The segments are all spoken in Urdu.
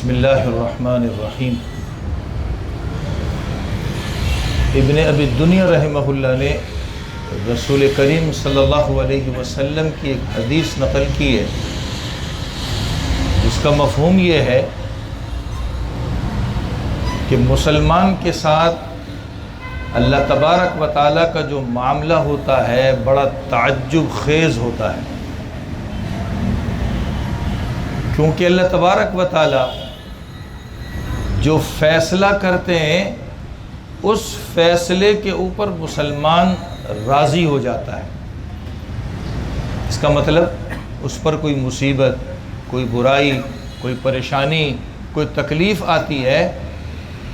بسم اللہ الرحمن الرحیم۔ ابن ابی الدنیا رحمہ اللہ نے رسول کریم صلی اللہ علیہ وسلم کی ایک حدیث نقل کی ہے، جس کا مفہوم یہ ہے کہ مسلمان کے ساتھ اللہ تبارک و تعالیٰ کا جو معاملہ ہوتا ہے بڑا تعجب خیز ہوتا ہے، کیونکہ اللہ تبارک و تعالیٰ جو فیصلہ کرتے ہیں اس فیصلے کے اوپر مسلمان راضی ہو جاتا ہے۔ اس کا مطلب اس پر کوئی مصیبت، کوئی برائی، کوئی پریشانی، کوئی تکلیف آتی ہے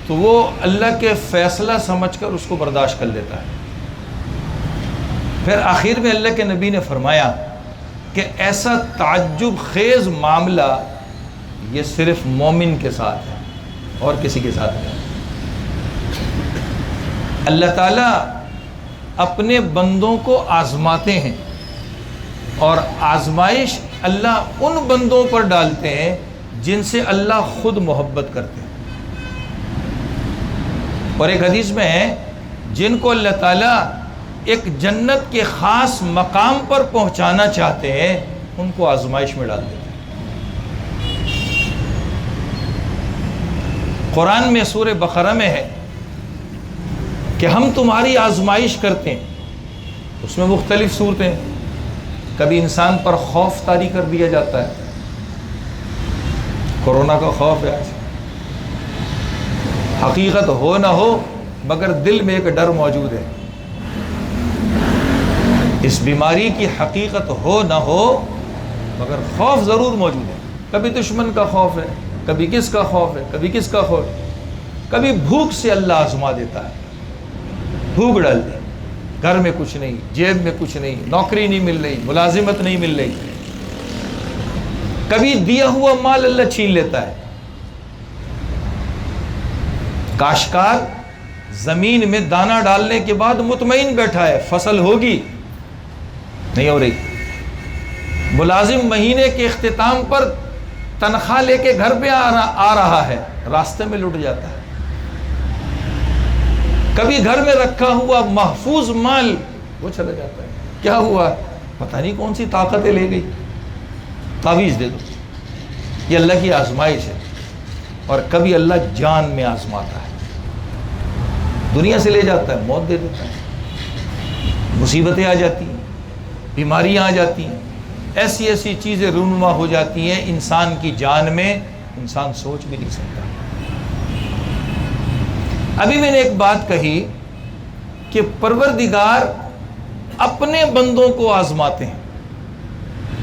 تو وہ اللہ کے فیصلہ سمجھ کر اس کو برداشت کر لیتا ہے۔ پھر آخر میں اللہ کے نبی نے فرمایا کہ ایسا تعجب خیز معاملہ یہ صرف مومن کے ساتھ ہے اور کسی کے ساتھ نہیں۔ اللہ تعالیٰ اپنے بندوں کو آزماتے ہیں، اور آزمائش اللہ ان بندوں پر ڈالتے ہیں جن سے اللہ خود محبت کرتے ہیں۔ اور ایک حدیث میں ہے جن کو اللہ تعالیٰ ایک جنت کے خاص مقام پر پہنچانا چاہتے ہیں ان کو آزمائش میں ڈال دیتے ہیں۔ قرآن میں سورہ بقرہ میں ہے کہ ہم تمہاری آزمائش کرتے ہیں، اس میں مختلف صورتیں، کبھی انسان پر خوف طاری کر دیا جاتا ہے، کورونا کا خوف ہے آج، حقیقت ہو نہ ہو مگر دل میں ایک ڈر موجود ہے، اس بیماری کی حقیقت ہو نہ ہو مگر خوف ضرور موجود ہے۔ کبھی دشمن کا خوف ہے، کبھی کس کا خوف ہے، کبھی کس کا خوف ہے، کبھی بھوک سے اللہ آزما دیتا ہے، بھوک ڈال دے، گھر میں کچھ نہیں، جیب میں کچھ نہیں، نوکری نہیں مل رہی، ملازمت نہیں مل رہی، کبھی دیا ہوا مال اللہ چھین لیتا ہے۔ کاشتکار زمین میں دانہ ڈالنے کے بعد مطمئن بیٹھا ہے فصل ہوگی، نہیں ہو رہی، ملازم مہینے کے اختتام پر تنخواہ لے کے گھر پہ آ رہا ہے، راستے میں لٹ جاتا ہے، کبھی گھر میں رکھا ہوا محفوظ مال وہ چلا جاتا ہے، کیا ہوا پتہ نہیں کون سی طاقتیں لے گئی، تعویذ دے دو۔ یہ اللہ کی آزمائش ہے، اور کبھی اللہ جان میں آزماتا ہے، دنیا سے لے جاتا ہے، موت دے دیتا ہے، مصیبتیں آ جاتی ہیں، بیماریاں آ جاتی ہیں، ایسی ایسی چیزیں رونما ہو جاتی ہیں انسان کی جان میں، انسان سوچ بھی نہیں سکتا۔ ابھی میں نے ایک بات کہی کہ پروردگار اپنے بندوں کو آزماتے ہیں،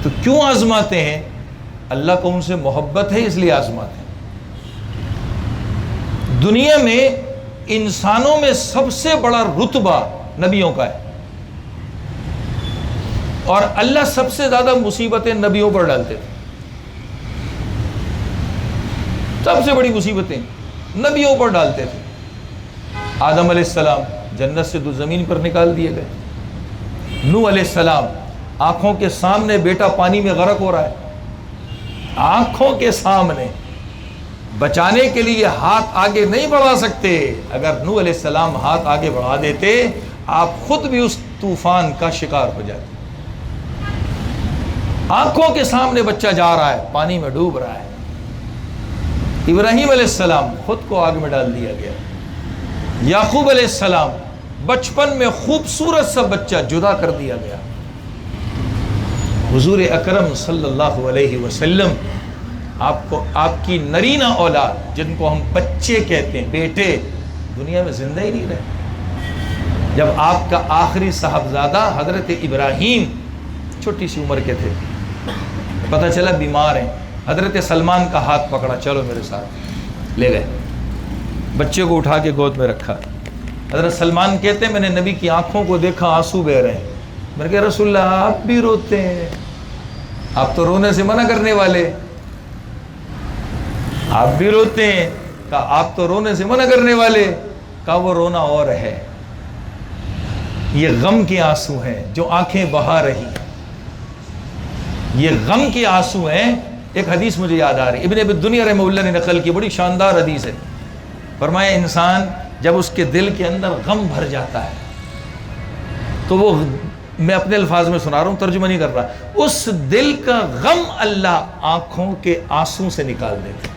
تو کیوں آزماتے ہیں؟ اللہ کو ان سے محبت ہے اس لیے آزماتے ہیں۔ دنیا میں انسانوں میں سب سے بڑا رتبہ نبیوں کا ہے، اور اللہ سب سے زیادہ مصیبتیں نبیوں پر ڈالتے تھے، سب سے بڑی مصیبتیں نبیوں پر ڈالتے تھے۔ آدم علیہ السلام جنت سے زمین پر نکال دیے گئے، نوح علیہ السلام آنکھوں کے سامنے بیٹا پانی میں غرق ہو رہا ہے، آنکھوں کے سامنے، بچانے کے لیے ہاتھ آگے نہیں بڑھا سکتے، اگر نوح علیہ السلام ہاتھ آگے بڑھا دیتے آپ خود بھی اس طوفان کا شکار ہو جاتے۔ آنکھوں کے سامنے بچہ جا رہا ہے، پانی میں ڈوب رہا ہے۔ ابراہیم علیہ السلام خود کو آگ میں ڈال دیا گیا، یعقوب علیہ السلام بچپن میں خوبصورت سا بچہ جدا کر دیا گیا۔ حضور اکرم صلی اللہ علیہ وسلم آپ کی نرینہ اولاد جن کو ہم بچے کہتے ہیں، بیٹے، دنیا میں زندہ ہی نہیں رہے۔ جب آپ کا آخری صاحبزادہ حضرت ابراہیم چھوٹی سی عمر کے تھے، پتہ چلا بیمار ہیں، حضرت سلمان کا ہاتھ پکڑا، چلو میرے ساتھ، لے گئے، بچے کو اٹھا کے گود میں رکھا۔ حضرت سلمان کہتے ہیں میں نے نبی کی آنکھوں کو دیکھا، آنسو بہ رہے ہیں، میں نے کہا رسول اللہ آپ بھی روتے ہیں، آپ تو رونے سے منع کرنے والے، آپ بھی روتے ہیں، کہا آپ تو رونے سے منع کرنے والے، کہا وہ رونا اور ہے، یہ غم کے آنسو ہیں جو آنکھیں بہا رہی، یہ غم کے آنسو ہیں ایک حدیث مجھے یاد آ رہی، ابن ابی دنیا رحمہ اللہ نے نقل کی، بڑی شاندار حدیث ہے. فرمایا انسان جب اس کے دل کے اندر غم بھر جاتا ہے تو وہ، میں اپنے الفاظ میں سنا رہا ہوں، ترجمہ نہیں کر رہا، اس دل کا غم اللہ آنکھوں کے آنسوں سے نکال دیتے.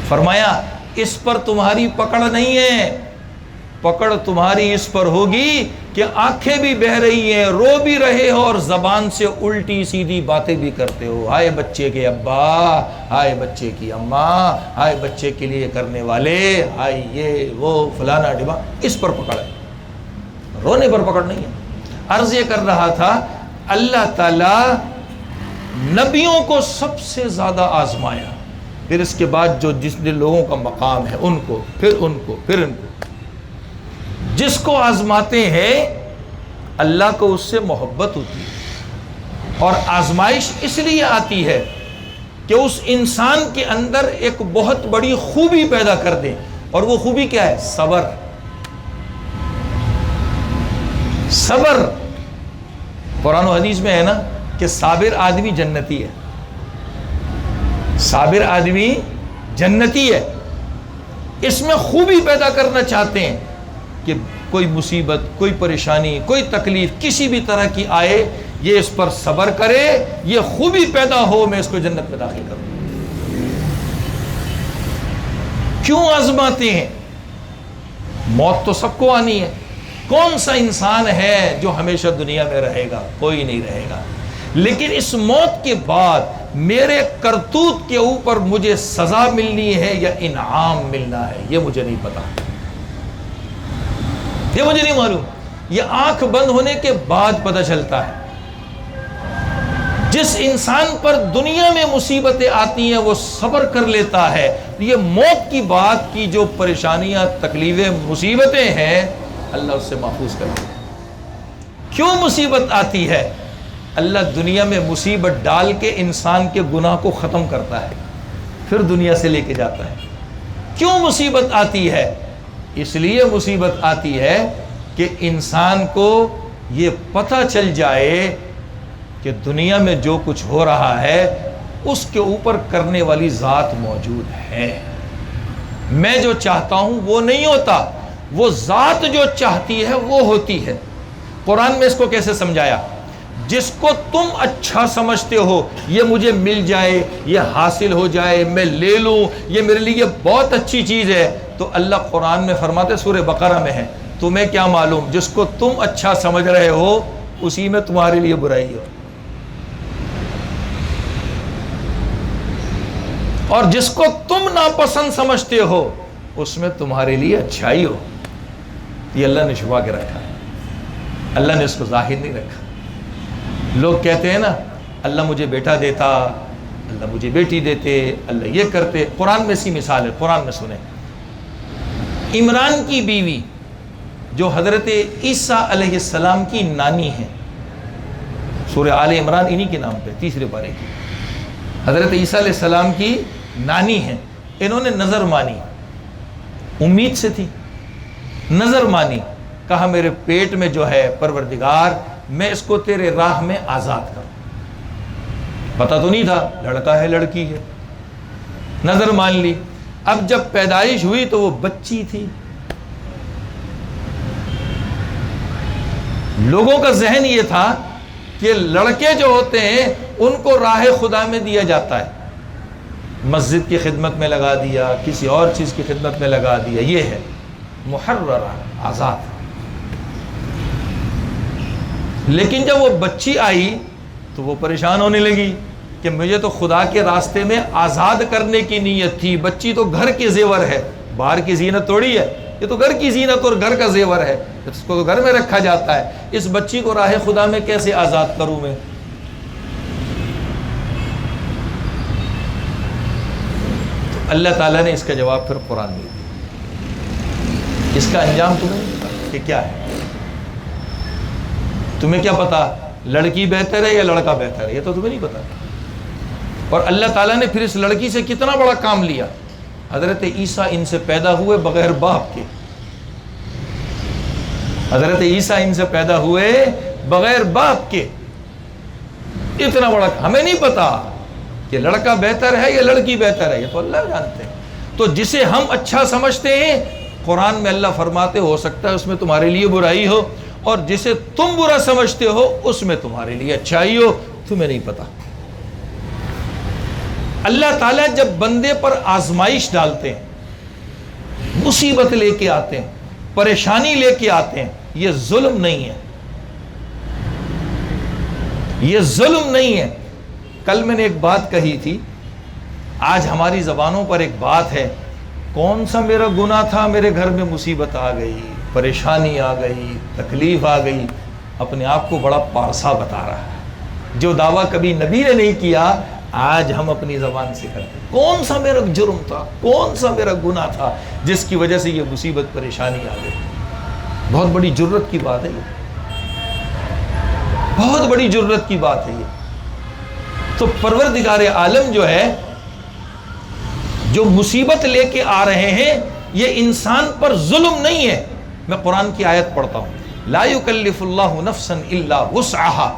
فرمایا اس پر تمہاری پکڑ نہیں ہے، پکڑ تمہاری اس پر ہوگی کہ آنکھیں بھی بہہ رہی ہیں، رو بھی رہے ہو، اور زبان سے الٹی سیدھی باتیں بھی کرتے ہو. ہائے بچے کے ابا، ہائے بچے کی اماں، ہائے بچے کے لیے کرنے والے، ہائے یہ وہ فلانا ڈبا. اس پر پکڑ ہے، رونے پر پکڑ نہیں ہے. عرض یہ کر رہا تھا، اللہ تعالیٰ نبیوں کو سب سے زیادہ آزمایا، پھر اس کے بعد جو جس لوگوں کا مقام ہے ان کو، پھر ان کو، پھر ان کو. جس کو آزماتے ہیں اللہ کو اس سے محبت ہوتی ہے، اور آزمائش اس لیے آتی ہے کہ اس انسان کے اندر ایک بہت بڑی خوبی پیدا کر دیں. اور وہ خوبی کیا ہے؟ صبر. صبر. قرآن و حدیث میں ہے نا کہ صابر آدمی جنتی ہے، صابر آدمی جنتی ہے. اس میں خوبی پیدا کرنا چاہتے ہیں کہ کوئی مصیبت، کوئی پریشانی، کوئی تکلیف کسی بھی طرح کی آئے، یہ اس پر صبر کرے، یہ خوبی پیدا ہو، میں اس کو جنت میں داخل کروں. کیوں آزماتے ہیں؟ موت تو سب کو آنی ہے. کون سا انسان ہے جو ہمیشہ دنیا میں رہے گا؟ کوئی نہیں رہے گا. لیکن اس موت کے بعد میرے کرتوت کے اوپر مجھے سزا ملنی ہے یا انعام ملنا ہے، یہ مجھے نہیں پتا، یہ مجھے نہیں معلوم. یہ آنکھ بند ہونے کے بعد پتہ چلتا ہے. جس انسان پر دنیا میں مصیبتیں آتی ہیں وہ صبر کر لیتا ہے، یہ موت کی بات کی جو پریشانیاں، تکلیفیں، مصیبتیں ہیں، اللہ اس سے محفوظ کرتا ہے. کیوں مصیبت آتی ہے؟ اللہ دنیا میں مصیبت ڈال کے انسان کے گناہ کو ختم کرتا ہے، پھر دنیا سے لے کے جاتا ہے. کیوں مصیبت آتی ہے؟ اس لیے مصیبت آتی ہے کہ انسان کو یہ پتہ چل جائے کہ دنیا میں جو کچھ ہو رہا ہے اس کے اوپر کرنے والی ذات موجود ہے. میں جو چاہتا ہوں وہ نہیں ہوتا، وہ ذات جو چاہتی ہے وہ ہوتی ہے. قرآن میں اس کو کیسے سمجھایا؟ جس کو تم اچھا سمجھتے ہو، یہ مجھے مل جائے، یہ حاصل ہو جائے، میں لے لوں، یہ میرے لیے بہت اچھی چیز ہے، تو اللہ قرآن میں فرماتے، سورہ بقرہ میں ہے، تمہیں کیا معلوم جس کو تم اچھا سمجھ رہے ہو اسی میں تمہارے لیے برائی ہو، اور جس کو تم ناپسند سمجھتے ہو اس میں تمہارے لیے اچھائی ہو. یہ اللہ نے چھپا کے رکھا ہے، اللہ نے اس کو ظاہر نہیں رکھا. لوگ کہتے ہیں نا اللہ مجھے بیٹا دیتا، اللہ مجھے بیٹی دیتے، اللہ یہ کرتے. قرآن میں سی مثال ہے، قرآن میں سنیں. عمران کی بیوی جو حضرت عیسیٰ علیہ السلام کی نانی ہے، سورہ آل عمران انہی کے نام پہ 3 پارے کی، حضرت عیسیٰ علیہ السلام کی نانی ہیں. انہوں نے نظر مانی، امید سے تھی، نظر مانی، کہا میرے پیٹ میں جو ہے پروردگار میں اس کو تیرے راہ میں آزاد کروں. پتہ تو نہیں تھا لڑکا ہے لڑکی ہے، نظر مان لی. اب جب پیدائش ہوئی تو وہ بچی تھی. لوگوں کا ذہن یہ تھا کہ لڑکے جو ہوتے ہیں ان کو راہ خدا میں دیا جاتا ہے، مسجد کی خدمت میں لگا دیا، کسی اور چیز کی خدمت میں لگا دیا، یہ ہے محررہ، آزاد. لیکن جب وہ بچی آئی تو وہ پریشان ہونے لگی کہ مجھے تو خدا کے راستے میں آزاد کرنے کی نیت تھی، بچی تو گھر کے زیور ہے، باہر کی زینت تھوڑی ہے، یہ تو گھر کی زینت اور گھر کا زیور ہے، اس کو تو گھر میں رکھا جاتا ہے، اس بچی کو راہ خدا میں کیسے آزاد کروں میں؟ تو اللہ تعالیٰ نے اس کا جواب پھر قرآن میں دیا. اس کا انجام تمہیں نہیں پتا کہ کیا ہے. تمہیں کیا پتا لڑکی بہتر ہے یا لڑکا بہتر ہے؟ یہ تو تمہیں نہیں پتا. اور اللہ تعالیٰ نے پھر اس لڑکی سے کتنا بڑا کام لیا. حضرت عیسیٰ ان سے پیدا ہوئے بغیر باپ کے، حضرت عیسیٰ ان سے پیدا ہوئے بغیر باپ کے. اتنا بڑا ہمیں نہیں پتا کہ لڑکا بہتر ہے یا لڑکی بہتر ہے، یہ تو اللہ جانتے ہیں۔ تو جسے ہم اچھا سمجھتے ہیں قرآن میں اللہ فرماتے ہو سکتا ہے اس میں تمہارے لیے برائی ہو، اور جسے تم برا سمجھتے ہو اس میں تمہارے لیے اچھائی ہو، تمہیں نہیں پتا۔ اللہ تعالیٰ جب بندے پر آزمائش ڈالتے ہیں، مصیبت لے کے آتے ہیں، پریشانی لے کے آتے ہیں، یہ ظلم نہیں ہے، یہ ظلم نہیں ہے۔ کل میں نے ایک بات کہی تھی، آج ہماری زبانوں پر ایک بات ہے، کون سا میرا گناہ تھا میرے گھر میں مصیبت آ گئی، پریشانی آ گئی، تکلیف آ گئی، اپنے آپ کو بڑا پارسا بتا رہا ہے۔ جو دعویٰ کبھی نبی نے نہیں کیا آج ہم اپنی زبان سے کرتے ہیں، کون سا میرا جرم تھا، کون سا میرا گناہ تھا جس کی وجہ سے یہ مصیبت پریشانی آ گئی۔ بہت بڑی جرت کی بات ہے یہ، بہت بڑی جرت کی بات ہے یہ۔ تو پروردگار عالم جو ہے، جو مصیبت لے کے آ رہے ہیں، یہ انسان پر ظلم نہیں ہے۔ میں قرآن کی آیت پڑھتا ہوں، لا یکلف اللہ نفسا الا وسعها۔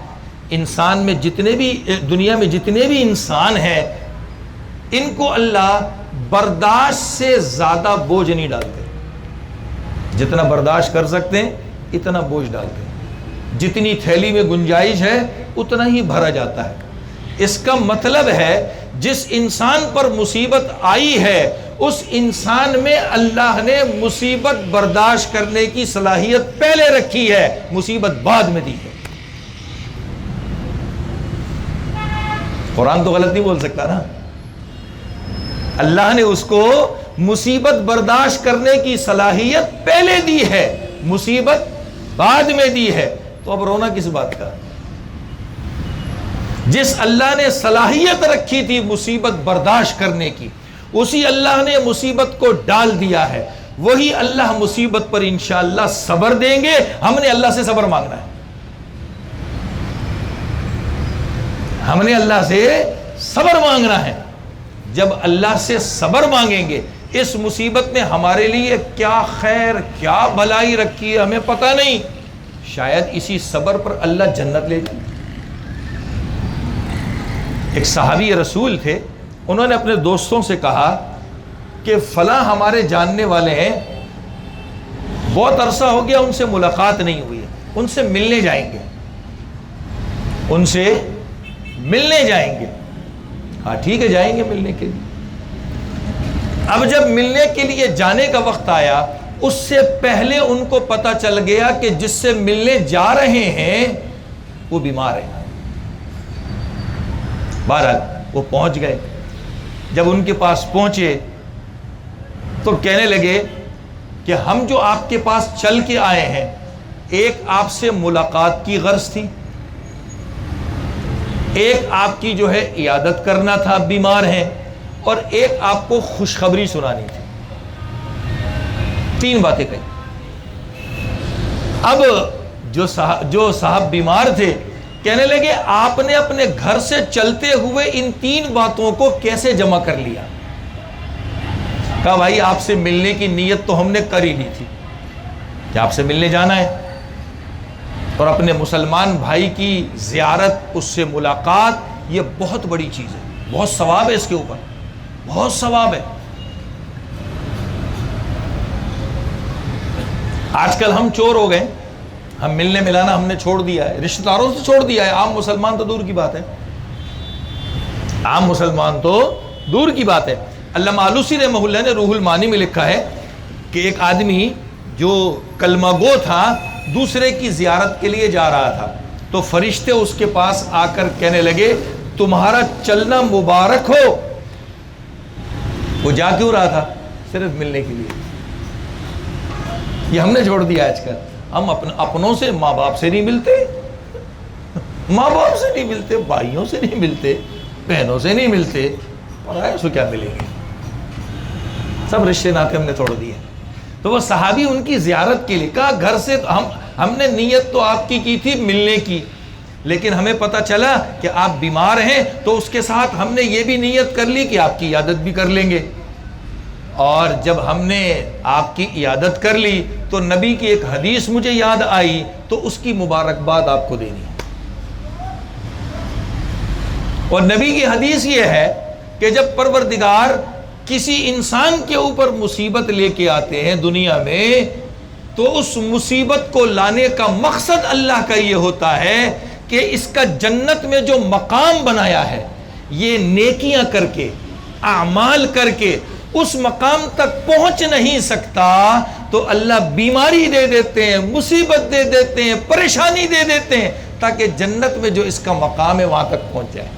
انسان میں جتنے بھی، دنیا میں جتنے بھی انسان ہیں، ان کو اللہ برداشت سے زیادہ بوجھ نہیں ڈالتے۔ جتنا برداشت کر سکتے ہیں اتنا بوجھ ڈالتے ہیں، جتنی تھیلی میں گنجائش ہے اتنا ہی بھرا جاتا ہے۔ اس کا مطلب ہے جس انسان پر مصیبت آئی ہے اس انسان میں اللہ نے مصیبت برداشت کرنے کی صلاحیت پہلے رکھی ہے، مصیبت بعد میں دی ہے۔ قرآن تو غلط نہیں بول سکتا نا، اللہ نے اس کو مصیبت برداشت کرنے کی صلاحیت پہلے دی ہے، مصیبت بعد میں دی ہے، تو اب رونا کس بات کا؟ جس اللہ نے صلاحیت رکھی تھی مصیبت برداشت کرنے کی، اسی اللہ نے مصیبت کو ڈال دیا ہے، وہی اللہ مصیبت پر انشاءاللہ صبر دیں گے۔ ہم نے اللہ سے صبر مانگنا ہے، ہم نے اللہ سے صبر مانگنا ہے۔ جب اللہ سے صبر مانگیں گے، اس مصیبت میں ہمارے لیے کیا خیر کیا بھلائی رکھی ہے ہمیں پتہ نہیں، شاید اسی صبر پر اللہ جنت لے جائے۔ ایک صحابی رسول تھے، انہوں نے اپنے دوستوں سے کہا کہ فلاں ہمارے جاننے والے ہیں، بہت عرصہ ہو گیا ان سے ملاقات نہیں ہوئی ہے، ان سے ملنے جائیں گے، ان سے ملنے جائیں گے۔ ہاں ٹھیک ہے، جائیں گے ملنے کے لیے۔ اب جب ملنے کے لیے جانے کا وقت آیا، اس سے پہلے ان کو پتہ چل گیا کہ جس سے ملنے جا رہے ہیں وہ بیمار ہے۔ بہرحال وہ پہنچ گئے، جب ان کے پاس پہنچے تو کہنے لگے کہ ہم جو آپ کے پاس چل کے آئے ہیں، ایک آپ سے ملاقات کی غرض تھی، ایک آپ کی جو ہے عیادت کرنا تھا، بیمار ہیں، اور ایک آپ کو خوشخبری سنانی تھی۔ تین باتیں کہیں۔ اب جو صاحب بیمار تھے کہنے لگے آپ نے اپنے گھر سے چلتے ہوئے ان تین باتوں کو کیسے جمع کر لیا؟ کہا بھائی آپ سے ملنے کی نیت تو ہم نے کر ہی لی تھی کہ آپ سے ملنے جانا ہے، اور اپنے مسلمان بھائی کی زیارت، اس سے ملاقات، یہ بہت بڑی چیز ہے، بہت ثواب ہے اس کے اوپر، بہت ثواب ہے۔ آج کل ہم چور ہو گئے، ہم ملنے ملانا ہم نے چھوڑ دیا ہے، رشتہ داروں سے چھوڑ دیا ہے، عام مسلمان تو دور کی بات ہے، عام مسلمان تو دور کی بات ہے۔ علامہ آلوسی رحمہ اللہ نے روح المعانی میں لکھا ہے کہ ایک آدمی جو کلمہ گو تھا دوسرے کی زیارت کے لیے جا رہا تھا، تو فرشتے اس کے پاس آ کر کہنے لگے تمہارا چلنا مبارک ہو۔ وہ جا کیوں رہا تھا؟ صرف ملنے کے لیے۔ یہ ہم نے چھوڑ دیا آج کل، ہم اپنوں سے، ماں باپ سے نہیں ملتے، ماں باپ سے نہیں ملتے، بھائیوں سے نہیں ملتے، بہنوں سے نہیں ملتے، پرائے سے کیا ملیں گے؟ سب رشتے ناتے ہم نے توڑ دیے۔ تو وہ صحابی ان کی زیارت کے لیے کہا، گھر سے ہم نے نیت تو آپ کی تھی ملنے کی، لیکن ہمیں پتہ چلا کہ آپ بیمار ہیں، تو اس کے ساتھ ہم نے یہ بھی نیت کر لی کہ آپ کی عیادت بھی کر لیں گے۔ اور جب ہم نے آپ کی عیادت کر لی تو نبی کی ایک حدیث مجھے یاد آئی، تو اس کی مبارکباد آپ کو دینی ہے۔ اور نبی کی حدیث یہ ہے کہ جب پروردگار کسی انسان کے اوپر مصیبت لے کے آتے ہیں دنیا میں، تو اس مصیبت کو لانے کا مقصد اللہ کا یہ ہوتا ہے کہ اس کا جنت میں جو مقام بنایا ہے، یہ نیکیاں کر کے، اعمال کر کے اس مقام تک پہنچ نہیں سکتا، تو اللہ بیماری دے دیتے ہیں، مصیبت دے دیتے ہیں، پریشانی دے دیتے ہیں، تاکہ جنت میں جو اس کا مقام ہے وہاں تک پہنچ جائے۔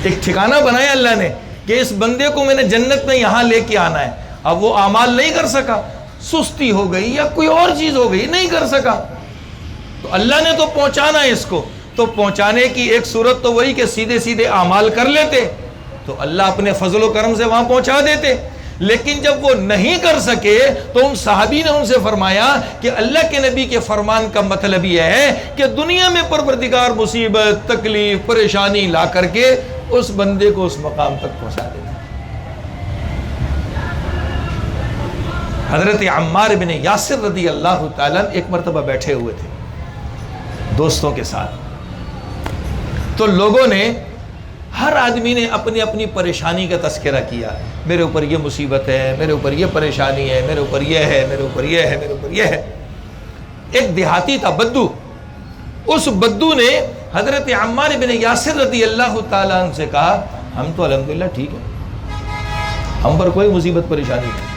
ایک ٹھکانہ بنایا اللہ نے کہ اس بندے کو میں نے جنت میں یہاں لے کے آنا ہے۔ اب وہ اعمال نہیں کر سکا، سستی ہو گئی یا کوئی اور چیز ہو گئی، نہیں کر سکا، تو اللہ نے تو پہنچانا ہے اس کو، تو پہنچانے کی ایک صورت تو وہی کہ سیدھے سیدھے اعمال کر لیتے تو اللہ اپنے فضل و کرم سے وہاں پہنچا دیتے۔ لیکن جب وہ نہیں کر سکے تو ان صحابی نے ان سے فرمایا کہ اللہ کے نبی کے فرمان کا مطلب یہ ہے کہ دنیا میں پروردگار مصیبت، تکلیف، پریشانی لا کر کے اس بندے کو اس مقام تک پہنچا دیتا۔ حضرت عمار بن یاسر رضی اللہ تعالیٰ ایک مرتبہ بیٹھے ہوئے تھے دوستوں کے ساتھ، تو لوگوں نے، ہر آدمی نے اپنی اپنی پریشانی کا تذکرہ کیا، میرے اوپر یہ مصیبت ہے، میرے اوپر یہ پریشانی ہے، میرے اوپر یہ ہے، میرے اوپر یہ ہے، میرے اوپر یہ ہے۔ ایک دیہاتی تھا بدو، اس بدو نے حضرت عمار بن یاسر رضی اللہ تعالیٰ عنہ سے کہا، ہم تو الحمدللہ ٹھیک ہیں، ہم پر کوئی مصیبت پریشانی نہیں۔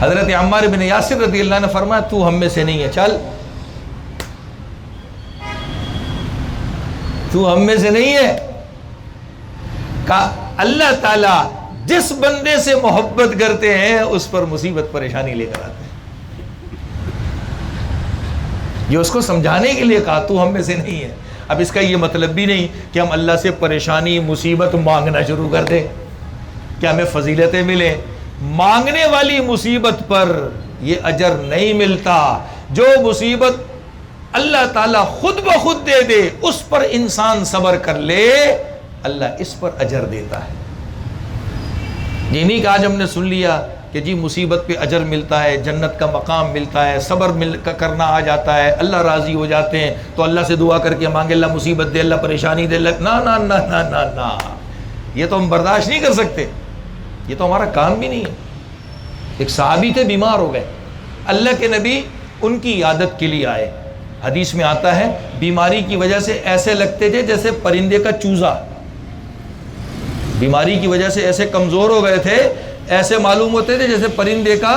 حضرت عمار بن یاسر رضی اللہ عنہ نے فرمایا، تو ہم میں سے نہیں ہے، چل، تو ہم میں سے نہیں ہے۔ کہا اللہ تعالیٰ جس بندے سے محبت کرتے ہیں اس پر مصیبت پریشانی لے کر آتے ہیں۔ یہ اس کو سمجھانے کے لیے کہا، تو ہم میں سے نہیں ہے۔ اب اس کا یہ مطلب بھی نہیں کہ ہم اللہ سے پریشانی، مصیبت مانگنا شروع کر دیں کہ ہمیں فضیلتیں ملیں۔ مانگنے والی مصیبت پر یہ اجر نہیں ملتا، جو مصیبت اللہ تعالیٰ خود بخود دے دے اس پر انسان صبر کر لے، اللہ اس پر اجر دیتا ہے۔ یہ نہیں کہ آج ہم نے سن لیا کہ جی مصیبت پہ اجر ملتا ہے، جنت کا مقام ملتا ہے، صبر کرنا آ جاتا ہے، اللہ راضی ہو جاتے ہیں تو اللہ سے دعا کر کے مانگے اللہ مصیبت دے، اللہ پریشانی دے، اللہ نا نا نا نا نا نا، یہ تو ہم برداشت نہیں کر سکتے، یہ تو ہمارا کام بھی نہیں ہے۔ ایک صحابی تھے، بیمار ہو گئے، اللہ کے نبی ان کی عیادت کے لیے آئے۔ حدیث میں آتا ہے بیماری کی وجہ سے ایسے لگتے تھے جیسے پرندے کا چوزا، بیماری کی وجہ سے ایسے کمزور ہو گئے تھے، ایسے معلوم ہوتے تھے جیسے پرندے کا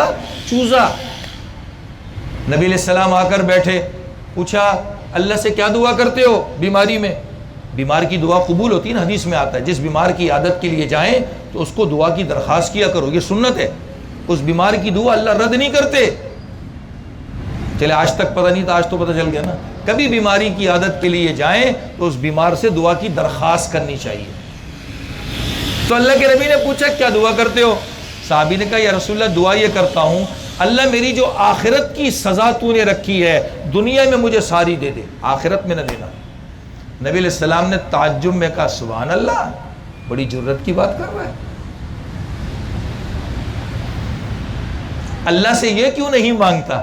چوزا۔ نبی علیہ السلام آ کر بیٹھے، پوچھا اللہ سے کیا دعا کرتے ہو بیماری میں؟ بیمار کی دعا قبول ہوتی ہے نا، حدیث میں آتا ہے جس بیمار کی عادت کے لیے جائیں تو اس کو دعا کی درخواست کیا کرو، یہ سنت ہے، اس بیمار کی دعا اللہ رد نہیں کرتے۔ چلے آج تک پتہ نہیں تھا، آج تو پتہ چل گیا نا، کبھی بیماری کی عادت کے لیے جائیں تو اس بیمار سے دعا کی درخواست کرنی چاہیے۔ تو اللہ کے نبی نے پوچھا کیا دعا کرتے ہو؟ صحابی نے کہا یا رسول اللہ دعا یہ کرتا ہوں اللہ میری جو آخرت کی سزا تو نے رکھی ہے دنیا میں مجھے ساری دے دے، آخرت میں نہ دینا۔ نبی علیہ السلام نے تعجب میں کہا سبحان اللہ، بڑی جرت کی بات کر رہا ہے، اللہ سے یہ کیوں نہیں مانگتا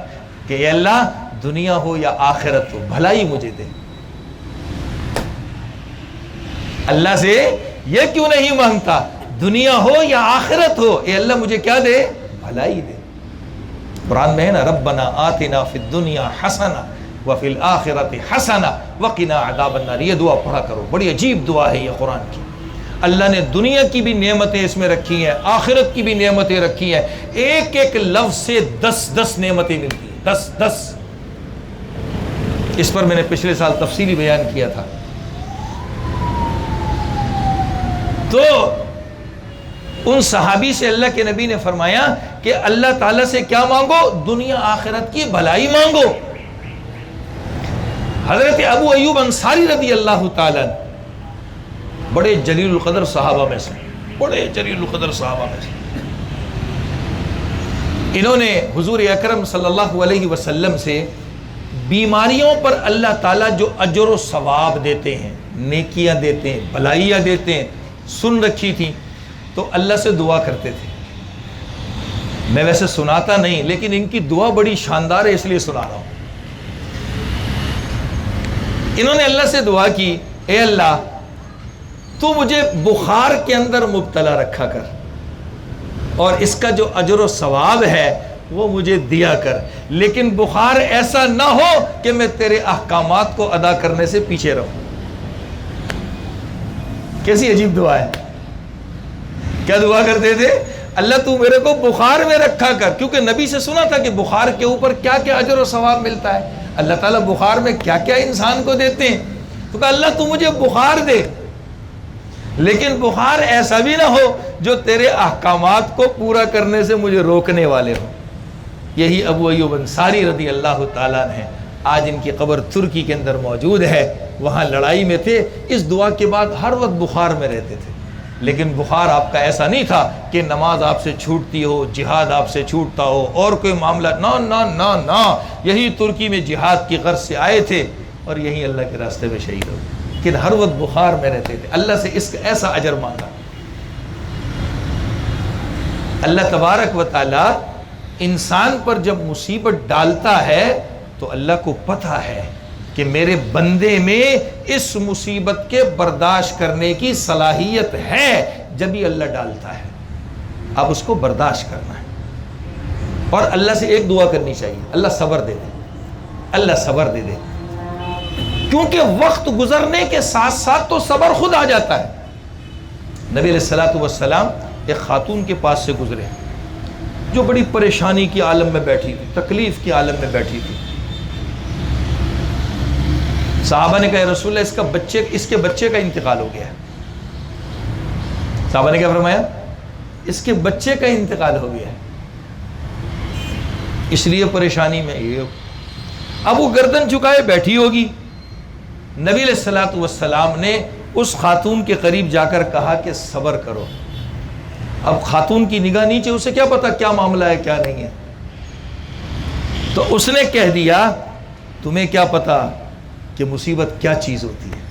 کہ اے اللہ دنیا ہو یا آخرت ہو بھلائی مجھے دے؟ اللہ سے یہ کیوں نہیں مانگتا دنیا ہو یا آخرت ہو، اے اللہ مجھے کیا دے؟ بھلائی دے۔ قرآن میں ہے نا ربنا آتنا فی الدنیا حسنہ وفی الآخرۃ حسنہ وقنا عذاب النار، یہ دعا پڑھا کرو، بڑی عجیب دعا ہے یہ قرآن کی۔ اللہ نے دنیا کی بھی نعمتیں اس میں رکھی ہیں، آخرت کی بھی نعمتیں رکھی ہیں، ایک ایک لفظ سے 10 نعمتیں ملتی ہیں، 10۔ اس پر میں نے پچھلے سال تفصیلی بیان کیا تھا۔ تو ان صحابی سے اللہ کے نبی نے فرمایا کہ اللہ تعالیٰ سے کیا مانگو؟ دنیا آخرت کی بھلائی مانگو۔ حضرت ابو ایوب انصاری رضی اللہ تعالیٰ بڑے جلیل القدر صحابہ میں سے، بڑے جلیل القدر صحابہ میں سے، انہوں نے حضور اکرم صلی اللہ علیہ وسلم سے بیماریوں پر اللہ تعالیٰ جو اجر و ثواب دیتے ہیں، نیکیاں دیتے ہیں، بھلائیاں دیتے ہیں، سن رکھی تھی، تو اللہ سے دعا کرتے تھے۔ میں ویسے سناتا نہیں لیکن ان کی دعا بڑی شاندار ہے اس لیے سنا رہا ہوں۔ انہوں نے اللہ سے دعا کی، اے اللہ تو مجھے بخار کے اندر مبتلا رکھا کر اور اس کا جو اجر و ثواب ہے وہ مجھے دیا کر، لیکن بخار ایسا نہ ہو کہ میں تیرے احکامات کو ادا کرنے سے پیچھے رہوں۔ کیسی عجیب دعا ہے۔ کیا دعا کرتے تھے؟ اللہ تو میرے کو بخار میں رکھا کر، کیونکہ نبی سے سنا تھا کہ بخار کے اوپر کیا کیا اجر و ثواب ملتا ہے، اللہ تعالیٰ بخار میں کیا کیا انسان کو دیتے ہیں۔ تو کہا اللہ تو مجھے بخار دے، لیکن بخار ایسا بھی نہ ہو جو تیرے احکامات کو پورا کرنے سے مجھے روکنے والے ہوں۔ یہی ابو ایوب انصاری رضی اللہ تعالیٰ عنہ، آج ان کی قبر ترکی کے اندر موجود ہے، وہاں لڑائی میں تھے، اس دعا کے بعد ہر وقت بخار میں رہتے تھے، لیکن بخار آپ کا ایسا نہیں تھا کہ نماز آپ سے چھوٹتی ہو، جہاد آپ سے چھوٹتا ہو اور کوئی معاملہ، نہ نہ نہ نہ، یہی ترکی میں جہاد کی غرض سے آئے تھے اور یہی اللہ کے راستے میں شہید ہو گئے، کہ ہر وقت بخار میں رہتے تھے، اللہ سے اس کا ایسا اجر مانگا۔ اللہ تبارک و تعالی انسان پر جب مصیبت ڈالتا ہے تو اللہ کو پتہ ہے کہ میرے بندے میں اس مصیبت کے برداشت کرنے کی صلاحیت ہے، جب ہی اللہ ڈالتا ہے، اب اس کو برداشت کرنا ہے۔ اور اللہ سے ایک دعا کرنی چاہیے، اللہ صبر دے دے، اللہ صبر دے دے، کیونکہ وقت گزرنے کے ساتھ ساتھ تو صبر خود آ جاتا ہے۔ نبی علیہ الصلوۃ والسلام ایک خاتون کے پاس سے گزرے جو بڑی پریشانی کی عالم میں بیٹھی تھی، تکلیف کی عالم میں بیٹھی تھی۔ صحابہ نے کہا رسول اللہ اس کے بچے کا انتقال ہو گیا ہے۔ صحابہ نے کیا فرمایا؟ اس کے بچے کا انتقال ہو گیا ہے، اس لیے پریشانی میں یہ۔ اب وہ گردن جھکائے بیٹھی ہوگی، نبی علیہ الصلوۃ والسلام نے اس خاتون کے قریب جا کر کہا کہ صبر کرو۔ اب خاتون کی نگاہ نیچے، اسے کیا پتا کیا معاملہ ہے کیا نہیں ہے، تو اس نے کہہ دیا تمہیں کیا پتا کہ مصیبت کیا چیز ہوتی ہے۔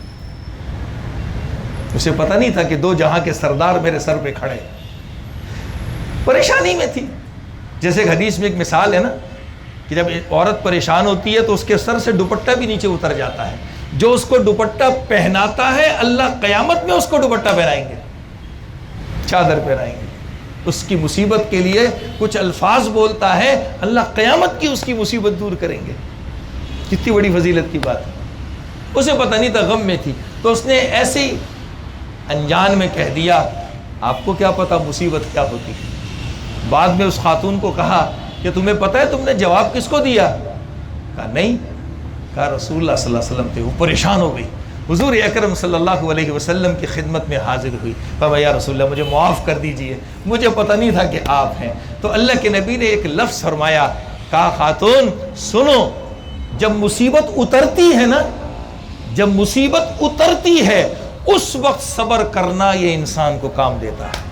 اسے پتا نہیں تھا کہ دو جہاں کے سردار میرے سر پہ کھڑے، پریشانی میں تھی۔ جیسے حدیث میں ایک مثال ہے نا کہ جب عورت پریشان ہوتی ہے تو اس کے سر سے دوپٹہ بھی نیچے اتر جاتا ہے، جو اس کو دوپٹہ پہناتا ہے اللہ قیامت میں اس کو دوپٹہ پہنائیں گے، چادر پہنائیں گے، اس کی مصیبت کے لیے کچھ الفاظ بولتا ہے، اللہ قیامت کی اس کی مصیبت دور کریں گے۔ کتنی بڑی فضیلت کی بات ہے۔ اسے پتہ نہیں تھا، غم میں تھی، تو اس نے ایسے ہی انجان میں کہہ دیا آپ کو کیا پتا مصیبت کیا ہوتی ہے۔ بعد میں اس خاتون کو کہا کہ تمہیں پتہ ہے تم نے جواب کس کو دیا؟ کہا نہیں۔ کہا رسول اللہ صلی اللہ علیہ وسلم تھے۔ وہ پریشان ہو گئی، حضور اکرم صلی اللہ علیہ وسلم کی خدمت میں حاضر ہوئی، فرمایا یا رسول اللہ مجھے معاف کر دیجئے، مجھے پتہ نہیں تھا کہ آپ ہیں۔ تو اللہ کے نبی نے ایک لفظ فرمایا، کہا خاتون سنو، جب مصیبت اترتی ہے نا، جب مصیبت اترتی ہے اس وقت صبر کرنا یہ انسان کو کام دیتا ہے۔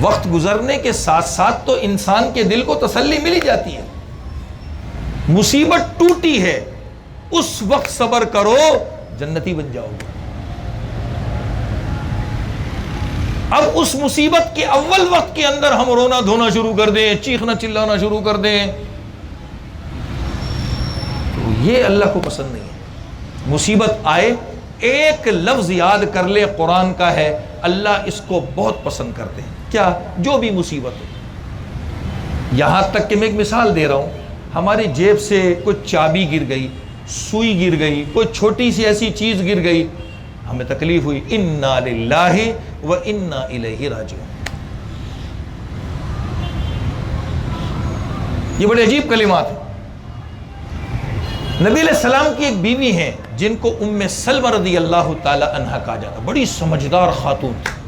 وقت گزرنے کے ساتھ ساتھ تو انسان کے دل کو تسلی مل جاتی ہے۔ مصیبت ٹوٹی ہے اس وقت صبر کرو، جنتی بن جاؤ گے۔ اب اس مصیبت کے اول وقت کے اندر ہم رونا دھونا شروع کر دیں، چیخنا چلانا شروع کر دیں، تو یہ اللہ کو پسند نہیں ہے۔ مصیبت آئے ایک لفظ یاد کر لے، قرآن کا ہے، اللہ اس کو بہت پسند کرتے ہیں۔ کیا؟ جو بھی مصیبت ہو۔ یہاں تک کہ میں ایک مثال دے رہا ہوں، ہماری جیب سے کوئی چابی گر گئی، سوئی گر گئی، کوئی چھوٹی سی ایسی چیز گر گئی، ہمیں تکلیف ہوئی، انا للہ و انا الیہ راجعون۔ یہ بڑے عجیب کلمات ہیں۔ نبی علیہ السلام کی ایک بیوی ہیں جن کو ام سلمہ رضی اللہ تعالی عنہ کہا جاتا، بڑی سمجھدار خاتون تھی،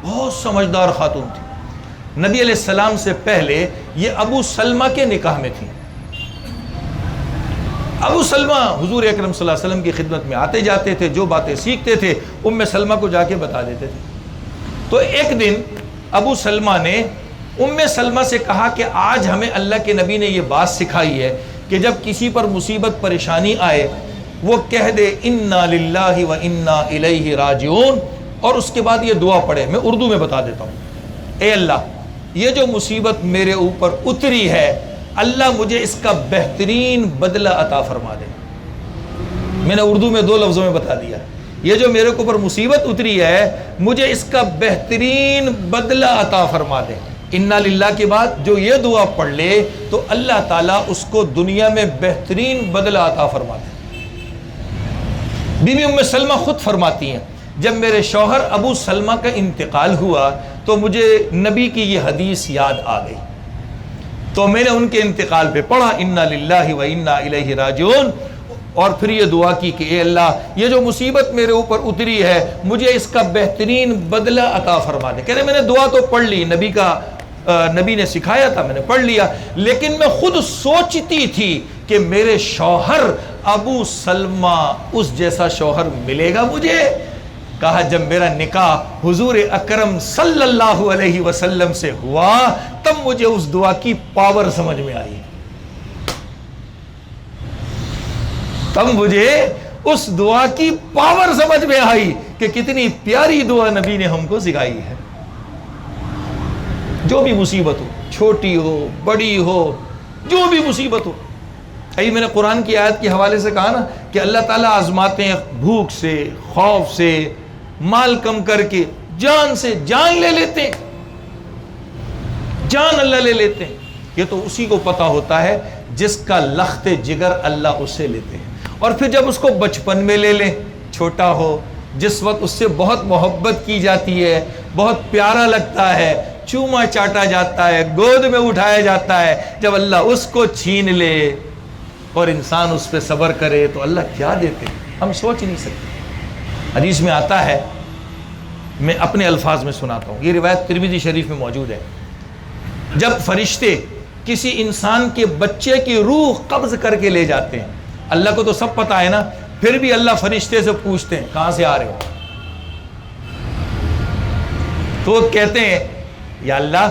بہت سمجھدار خاتون تھی۔ نبی علیہ السلام سے پہلے یہ ابو سلمہ کے نکاح میں تھی۔ ابو سلمہ حضور اکرم صلی اللہ علیہ وسلم کی خدمت میں آتے جاتے تھے، جو باتیں سیکھتے تھے ام سلمہ کو جا کے بتا دیتے تھے۔ تو ایک دن ابو سلمہ نے ام سلمہ سے کہا کہ آج ہمیں اللہ کے نبی نے یہ بات سکھائی ہے کہ جب کسی پر مصیبت پریشانی آئے وہ کہہ دے انا للہ و انا الیہ راجعون، اور اس کے بعد یہ دعا پڑھے۔ میں اردو میں بتا دیتا ہوں، اے اللہ یہ جو مصیبت میرے اوپر اتری ہے، اللہ مجھے اس کا بہترین بدلہ عطا فرما دے۔ میں نے اردو میں 2 لفظوں میں بتا دیا، یہ جو میرے اوپر مصیبت اتری ہے مجھے اس کا بہترین بدلہ عطا فرما دے۔ انا للہ کے بعد جو یہ دعا پڑھ لے تو اللہ تعالیٰ اس کو دنیا میں بہترین بدلہ عطا فرما دے۔ بی بی ام سلمہ خود فرماتی ہیں جب میرے شوہر ابو سلمہ کا انتقال ہوا تو مجھے نبی کی یہ حدیث یاد آ گئی، تو میں نے ان کے انتقال پہ پڑھا انا للہ و انا الیہ راجعون، اور پھر یہ دعا کی کہ اے اللہ یہ جو مصیبت میرے اوپر اتری ہے مجھے اس کا بہترین بدلہ عطا فرما دے۔ کہہ رہے میں نے دعا تو پڑھ لی، نبی نے سکھایا تھا، میں نے پڑھ لیا، لیکن میں خود سوچتی تھی کہ میرے شوہر ابو سلمہ اس جیسا شوہر ملے گا مجھے؟ کہا جب میرا نکاح حضور اکرم صلی اللہ علیہ وسلم سے ہوا تب مجھے اس دعا کی پاور سمجھ میں آئی، تب مجھے اس دعا کی پاور سمجھ میں آئی کہ کتنی پیاری دعا نبی نے ہم کو سکھائی ہے۔ جو بھی مصیبت ہو، چھوٹی ہو بڑی ہو، جو بھی مصیبت ہو، ابھی میں نے قرآن کی آیت کے حوالے سے کہا نا کہ اللہ تعالیٰ آزماتے ہیں بھوک سے، خوف سے، مال کم کر کے، جان سے، جان لے لیتے ہیں، جان اللہ لے لیتے ہیں۔ یہ تو اسی کو پتا ہوتا ہے جس کا لخت جگر اللہ اسے لیتے ہیں، اور پھر جب اس کو بچپن میں لے لیں، چھوٹا ہو، جس وقت اس سے بہت محبت کی جاتی ہے، بہت پیارا لگتا ہے، چوما چاٹا جاتا ہے، گود میں اٹھایا جاتا ہے، جب اللہ اس کو چھین لے اور انسان اس پہ صبر کرے تو اللہ کیا دیتے ہم سوچ نہیں سکتے۔ حدیث میں آتا ہے، میں اپنے الفاظ میں سناتا ہوں، یہ روایت ترمذی شریف میں موجود ہے، جب فرشتے کسی انسان کے بچے کی روح قبض کر کے لے جاتے ہیں، اللہ کو تو سب پتہ ہے نا، پھر بھی اللہ فرشتے سے پوچھتے ہیں کہاں سے آ رہے ہو؟ تو وہ کہتے ہیں یا اللہ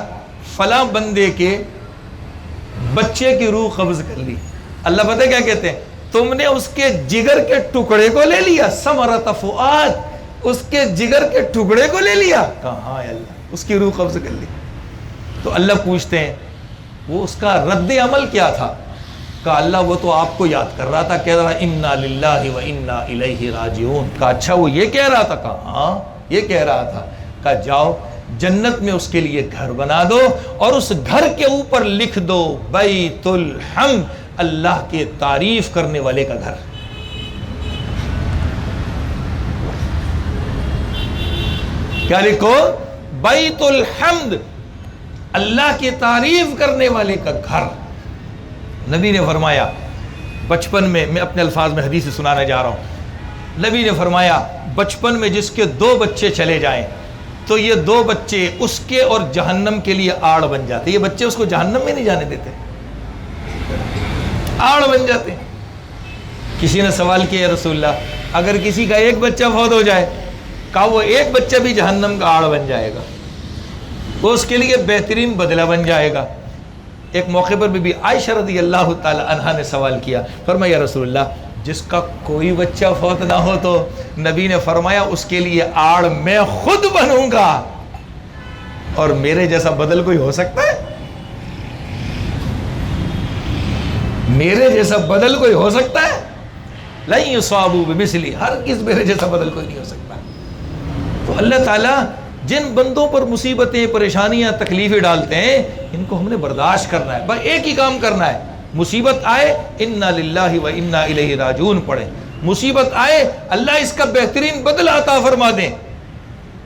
فلاں بندے کے بچے کی روح قبض کر لی۔ اللہ پتہ کیا کہتے ہیں؟ تم نے اس کے جگر کے ٹکڑے کو لے لیا، ثمرۃ فؤاد، اس کے جگر کے ٹکڑے کو لے لیا؟ کہا ہاں اللہ، اس کی روح قبض کر لی۔ تو اللہ پوچھتے ہیں وہ اس کا رد عمل کیا تھا؟ کہا اللہ وہ تو آپ کو یاد کر رہا تھا، کہہ رہا انا للہ و انا الیہ راجعون۔ کہا اچھا وہ یہ کہہ رہا تھا؟ کہا ہاں یہ کہہ رہا تھا۔ کہا جاؤ جنت میں اس کے لیے گھر بنا دو اور اس گھر کے اوپر لکھ دو بیت الحمد، اللہ کے تعریف کرنے والے کا گھر۔ کیا لکھو؟ بیت الحمد، اللہ کی تعریف کرنے والے کا گھر۔ نبی نے فرمایا بچپن میں اپنے الفاظ میں حدیث سنانے جا رہا ہوں، نبی نے فرمایا بچپن میں جس کے 2 بچے چلے جائیں تو یہ 2 بچے اس کے اور جہنم کے لیے آڑ بن جاتے، یہ بچے اس کو جہنم میں نہیں جانے دیتے، آڑ بن جاتے ہیں۔ کسی نے سوال کیا یا رسول اللہ اگر کسی کا 1 بچہ فوت ہو جائے، کہا وہ 1 بچہ بھی جہنم کا آڑ بن جائے گا، وہ اس کے لیے بہترین بدلہ بن جائے گا۔ ایک موقع پر بھی عائشہ رضی اللہ تعالی عنہا نے سوال کیا، فرمایا یا رسول اللہ جس کا کوئی بچہ فوت نہ ہو تو؟ نبی نے فرمایا اس کے لیے آڑ میں خود بنوں گا، اور میرے جیسا بدل کوئی ہو سکتا ہے؟ میرے جیسا بدل کوئی ہو سکتا ہے؟ لن یصابوا بمثلی، ہرگز میرے جیسا بدل کوئی نہیں ہو سکتا۔ تو اللہ تعالیٰ جن بندوں پر مصیبتیں، پریشانیاں، تکلیفیں ڈالتے ہیں ان کو ہم نے برداشت کرنا ہے، بس ایک ہی کام کرنا ہے، مصیبت آئے انا للہ و انا الیہ راجعون پڑھیں، مصیبت آئے اللہ اس کا بہترین بدلہ عطا فرما دیں،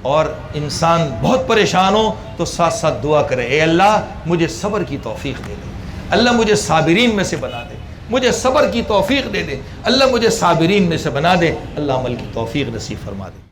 اور انسان بہت پریشان ہو تو ساتھ ساتھ دعا کرے اے اللہ مجھے صبر کی توفیق دے دے، اللہ مجھے صابرین میں سے بنا دے، مجھے صبر کی توفیق دے دے، اللہ مجھے صابرین میں سے بنا دے، اللہ عمل کی توفیق نصیب فرما دے۔